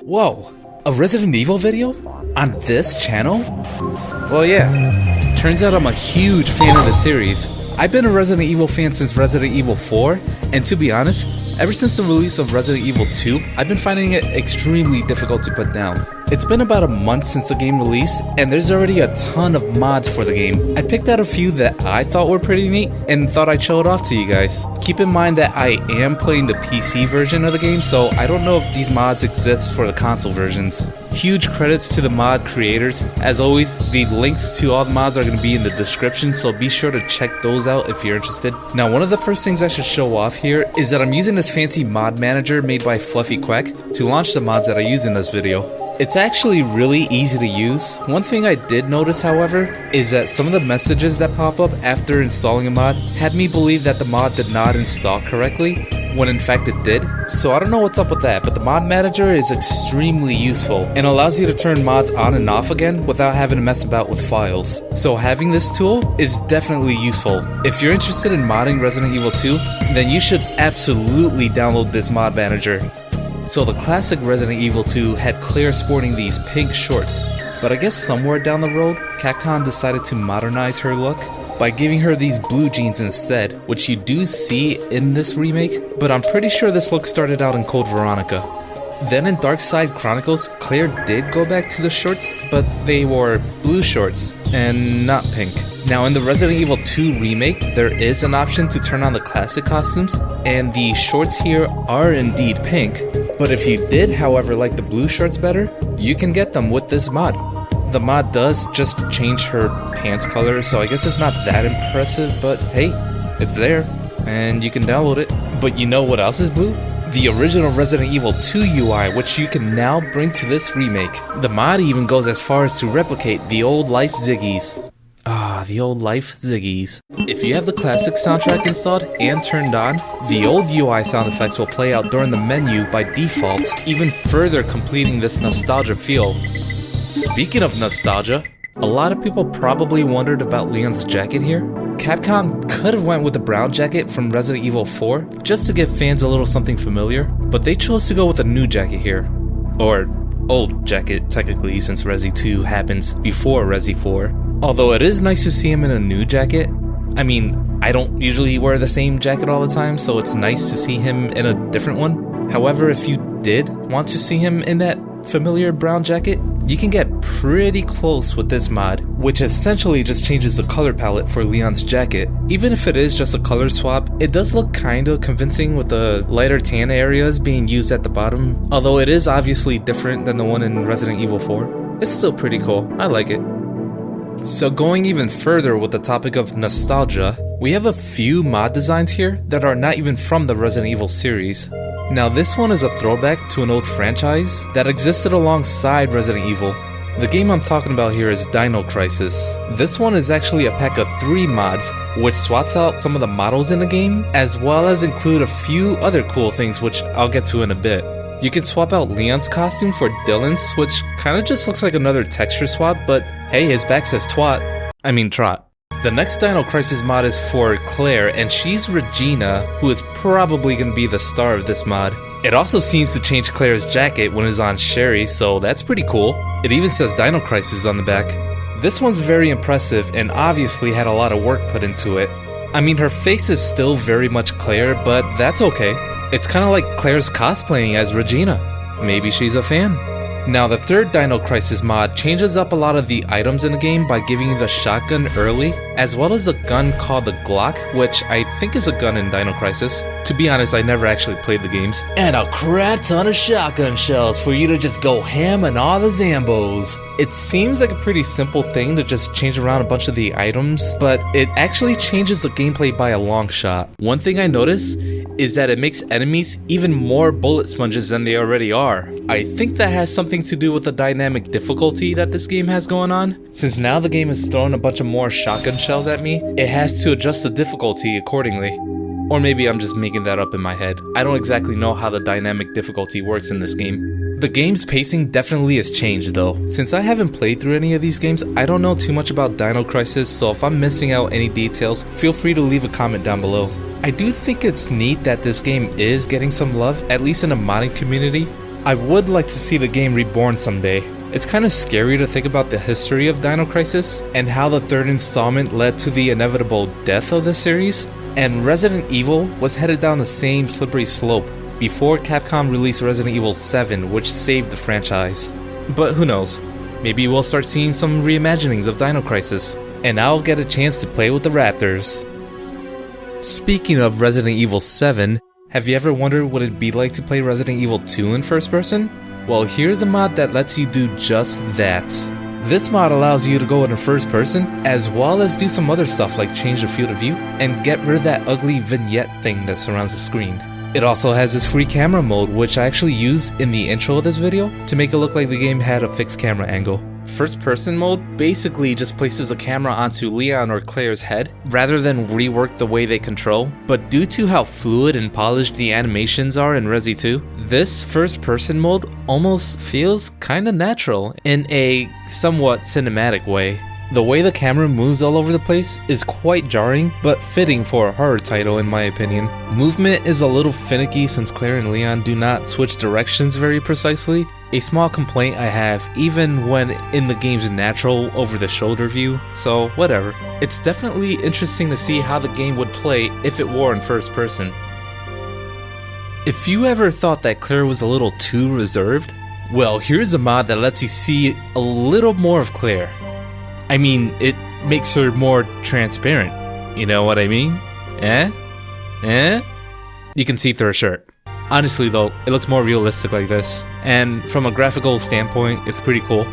Whoa, a Resident Evil video? On this channel? Well, yeah, turns out I'm a huge fan of the series. I've been a Resident Evil fan since Resident Evil 4, and to be honest, ever since the release of Resident Evil 2, I've been finding it extremely difficult to put down. It's been about a month since the game released, and there's already a ton of mods for the game. I picked out a few that I thought were pretty neat, and thought I'd show it off to you guys. Keep in mind that I am playing the PC version of the game, so I don't know if these mods exist for the console versions. Huge credits to the mod creators. As always, the links to all the mods are going to be in the description, so be sure to check those out if you're interested. Now, one of the first things I should show off here is that I'm using this fancy mod manager made by FluffyQuack to launch the mods that I use in this video. It's actually really easy to use. One thing I did notice, however, is that some of the messages that pop up after installing a mod had me believe that the mod did not install correctly, when in fact it did. So I don't know what's up with that, but the mod manager is extremely useful and allows you to turn mods on and off again without having to mess about with files. So having this tool is definitely useful. If you're interested in modding Resident Evil 2, then you should absolutely download this mod manager. So the classic Resident Evil 2 had Claire sporting these pink shorts, but I guess somewhere down the road, Capcom decided to modernize her look by giving her these blue jeans instead, which you do see in this remake, but I'm pretty sure this look started out in Code Veronica. Then in Darkside Chronicles, Claire did go back to the shorts, but they wore blue shorts and not pink. Now in the Resident Evil 2 remake, there is an option to turn on the classic costumes, and the shorts here are indeed pink. But if you did, however, like the blue shorts better, you can get them with this mod. The mod does just change her pants color, so I guess it's not that impressive, but hey, it's there, and you can download it. But you know what else is blue? The original Resident Evil 2 UI, which you can now bring to this remake. The mod even goes as far as to replicate the old life Ziggies. Ah, the old life Ziggies. If you have the classic soundtrack installed and turned on, the old UI sound effects will play out during the menu by default, even further completing this nostalgia feel. Speaking of nostalgia, a lot of people probably wondered about Leon's jacket here. Capcom could have went with the brown jacket from Resident Evil 4 just to give fans a little something familiar, but they chose to go with a new jacket here. Or old jacket, technically, since Resi 2 happens before Resi 4. Although it is nice to see him in a new jacket. I mean, I don't usually wear the same jacket all the time, so it's nice to see him in a different one. However, if you did want to see him in that familiar brown jacket, you can get pretty close with this mod, which essentially just changes the color palette for Leon's jacket. Even if it is just a color swap, it does look kinda convincing with the lighter tan areas being used at the bottom. Although it is obviously different than the one in Resident Evil 4, it's still pretty cool. I like it. So going even further with the topic of nostalgia, we have a few mod designs here that are not even from the Resident Evil series. Now this one is a throwback to an old franchise that existed alongside Resident Evil. The game I'm talking about here is Dino Crisis. This one is actually a pack of 3 mods, which swaps out some of the models in the game, as well as include a few other cool things which I'll get to in a bit. You can swap out Leon's costume for Dylan's, which kinda just looks like another texture swap, but hey, his back says twat. I mean trot. The next Dino Crisis mod is for Claire, and she's Regina, who is probably gonna be the star of this mod. It also seems to change Claire's jacket when it's on Sherry, so that's pretty cool. It even says Dino Crisis on the back. This one's very impressive and obviously had a lot of work put into it. I mean, her face is still very much Claire, but that's okay. It's kinda like Claire's cosplaying as Regina. Maybe she's a fan. Now the third Dino Crisis mod changes up a lot of the items in the game by giving you the shotgun early, as well as a gun called the Glock, which I think is a gun in Dino Crisis. To be honest, I never actually played the games. And a crap ton of shotgun shells for you to just go ham on all the Zambos. It seems like a pretty simple thing to just change around a bunch of the items, but it actually changes the gameplay by a long shot. One thing I notice is that it makes enemies even more bullet sponges than they already are. I think that has something to do with the dynamic difficulty that this game has going on. Since now the game is throwing a bunch of more shotgun shells at me, it has to adjust the difficulty accordingly. Or maybe I'm just making that up in my head. I don't exactly know how the dynamic difficulty works in this game. The game's pacing definitely has changed though. Since I haven't played through any of these games, I don't know too much about Dino Crisis, so if I'm missing out any details, feel free to leave a comment down below. I do think it's neat that this game is getting some love, at least in the modding community. I would like to see the game reborn someday. It's kind of scary to think about the history of Dino Crisis and how the third installment led to the inevitable death of the series, and Resident Evil was headed down the same slippery slope before Capcom released Resident Evil 7, which saved the franchise. But who knows, maybe we'll start seeing some reimaginings of Dino Crisis, and I'll get a chance to play with the Raptors. Speaking of Resident Evil 7, have you ever wondered what it'd be like to play Resident Evil 2 in first person? Well, here's a mod that lets you do just that. This mod allows you to go in first person, as well as do some other stuff like change the field of view and get rid of that ugly vignette thing that surrounds the screen. It also has this free camera mode, which I actually used in the intro of this video to make it look like the game had a fixed camera angle. First person mode basically just places a camera onto Leon or Claire's head rather than rework the way they control, but due to how fluid and polished the animations are in Resi 2, this first person mode almost feels kinda natural in a somewhat cinematic way. The way the camera moves all over the place is quite jarring, but fitting for a horror title in my opinion. Movement is a little finicky since Claire and Leon do not switch directions very precisely, a small complaint I have even when in the game's natural over-the-shoulder view, so whatever. It's definitely interesting to see how the game would play if it were in first person. If you ever thought that Claire was a little too reserved, well, here's a mod that lets you see a little more of Claire. I mean, it makes her more transparent, you know what I mean? You can see through her shirt. Honestly though, it looks more realistic like this, and from a graphical standpoint, it's pretty cool.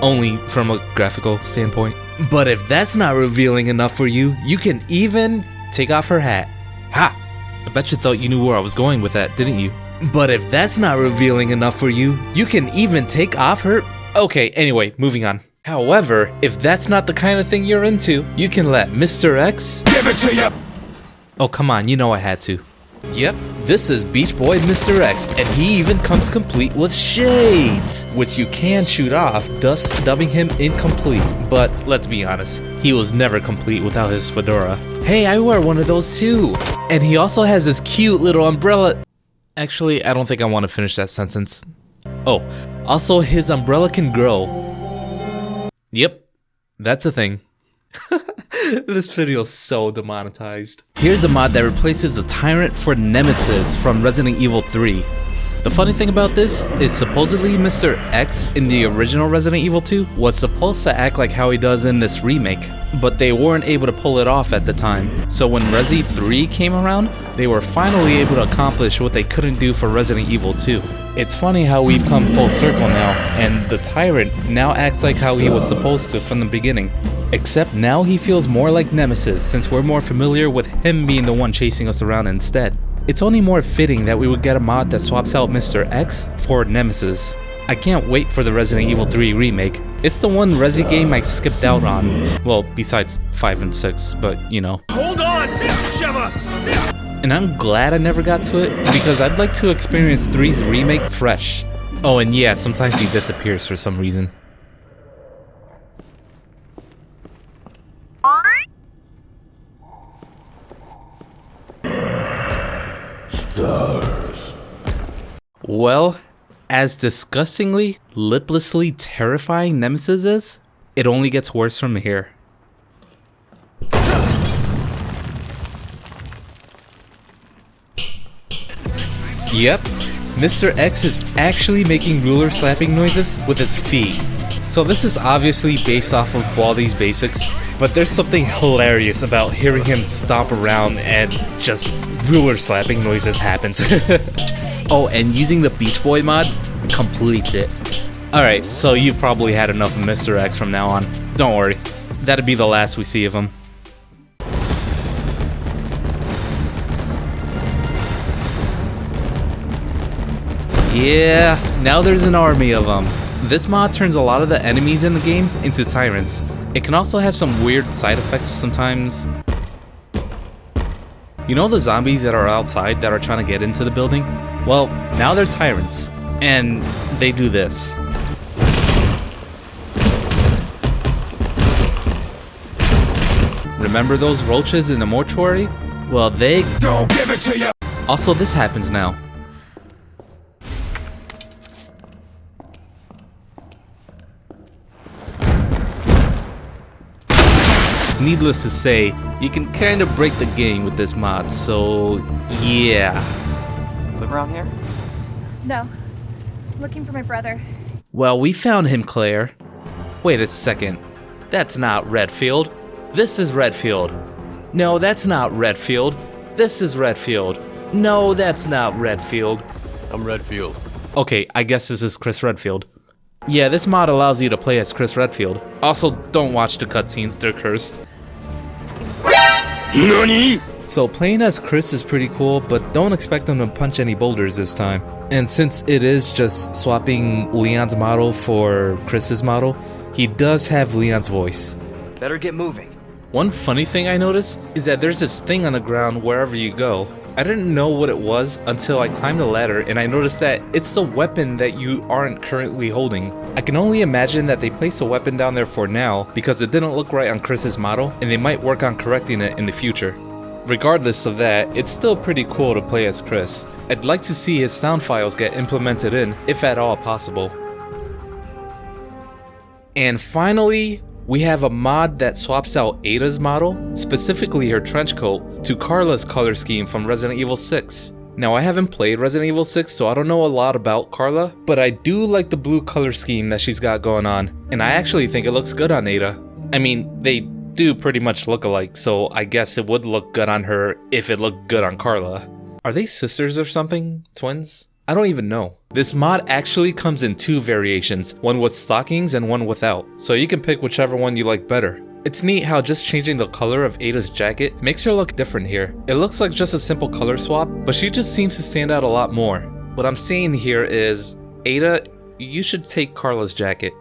Only from a graphical standpoint. But if that's not revealing enough for you, you can even take off her hat. Ha! I bet you thought you knew where I was going with that, didn't you? But if that's not revealing enough for you, you can even take off her... Okay, anyway, moving on. However, if that's not the kind of thing you're into, you can let MisterHecks give it to you. Oh, come on, you know I had to. Yep, this is Beach Boy MisterHecks, and he even comes complete with shades, which you can shoot off, thus dubbing him incomplete. But let's be honest, he was never complete without his fedora. Hey, I wear one of those too. And he also has this cute little umbrella. Actually, I don't think I want to finish that sentence. Oh, also his umbrella can grow. Yep, that's a thing. This video is so demonetized. Here's a mod that replaces the Tyrant for Nemesis from Resident Evil 3. The funny thing about this is supposedly Mr. X in the original Resident Evil 2 was supposed to act like how he does in this remake, but they weren't able to pull it off at the time. So when Resi 3 came around, they were finally able to accomplish what they couldn't do for Resident Evil 2. It's funny how we've come full circle now, and the Tyrant now acts like how he was supposed to from the beginning. Except now he feels more like Nemesis since we're more familiar with him being the one chasing us around instead. It's only more fitting that we would get a mod that swaps out Mr. X for Nemesis. I can't wait for the Resident Evil 3 remake. It's the one Resi game I skipped out on. Well, besides 5 and 6, but you know. Hold on, Sheva! And I'm glad I never got to it, because I'd like to experience 3's remake fresh. Oh, and yeah, sometimes he disappears for some reason. Well, as disgustingly, liplessly terrifying Nemesis is, it only gets worse from here. Yep, Mr. X is actually making ruler slapping noises with his feet. So this is obviously based off of Baldi's Basics, but there's something hilarious about hearing him stomp around and just ruler slapping noises happens. Oh, and using the Beach Boy mod completes it. Alright, so you've probably had enough of Mr. X from now on. Don't worry, that'd be the last we see of him. Yeah, now there's an army of them. This mod turns a lot of the enemies in the game into tyrants. It can also have some weird side effects sometimes. You know the zombies that are outside that are trying to get into the building? Well, now they're tyrants, and they do this. Remember those roaches in the mortuary? Well, they don't give it to you. Also, this happens now. Needless to say, you can kind of break the game with this mod, so yeah. Live around here? No. Looking for my brother. Well, we found him, Claire. Wait a second. That's not Redfield. This is Redfield. No, that's not Redfield. This is Redfield. No, that's not Redfield. I'm Redfield. Okay, I guess this is Chris Redfield. Yeah, this mod allows you to play as Chris Redfield. Also, don't watch the cutscenes, they're cursed. NANI?! So playing as Chris is pretty cool, but don't expect him to punch any boulders this time. And since it is just swapping Leon's model for Chris's model, he does have Leon's voice. Better get moving. One funny thing I noticed is that there's this thing on the ground wherever you go. I didn't know what it was until I climbed the ladder and I noticed that it's the weapon that you aren't currently holding. I can only imagine that they placed a weapon down there for now because it didn't look right on Chris's model and they might work on correcting it in the future. Regardless of that, it's still pretty cool to play as Chris. I'd like to see his sound files get implemented in, if at all possible. And finally, we have a mod that swaps out Ada's model, specifically her trench coat, to Carla's color scheme from Resident Evil 6. Now, I haven't played Resident Evil 6, so I don't know a lot about Carla, but I do like the blue color scheme that she's got going on, and I actually think it looks good on Ada. I mean, they do pretty much look alike, so I guess it would look good on her if it looked good on Carla. Are they sisters or something? Twins? I don't even know. This mod actually comes in two variations, one with stockings and one without, so you can pick whichever one you like better. It's neat how just changing the color of Ada's jacket makes her look different here. It looks like just a simple color swap, but she just seems to stand out a lot more. What I'm saying here is, Ada, you should take Carla's jacket.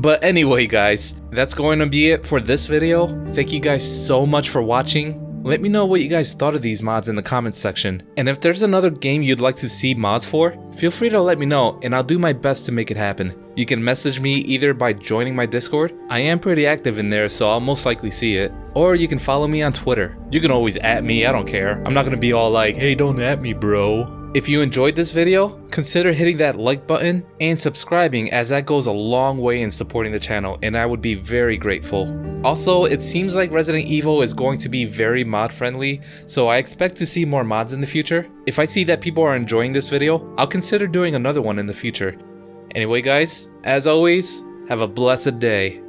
But anyway guys, that's going to be it for this video. Thank you guys so much for watching. Let me know what you guys thought of these mods in the comments section. And if there's another game you'd like to see mods for, feel free to let me know and I'll do my best to make it happen. You can message me either by joining my Discord, I am pretty active in there so I'll most likely see it, or you can follow me on Twitter. You can always @ me, I don't care. I'm not gonna be all like, hey, don't @ me bro. If you enjoyed this video, consider hitting that like button and subscribing as that goes a long way in supporting the channel and I would be very grateful. Also, it seems like Resident Evil is going to be very mod friendly, so I expect to see more mods in the future. If I see that people are enjoying this video, I'll consider doing another one in the future. Anyway guys, as always, have a blessed day.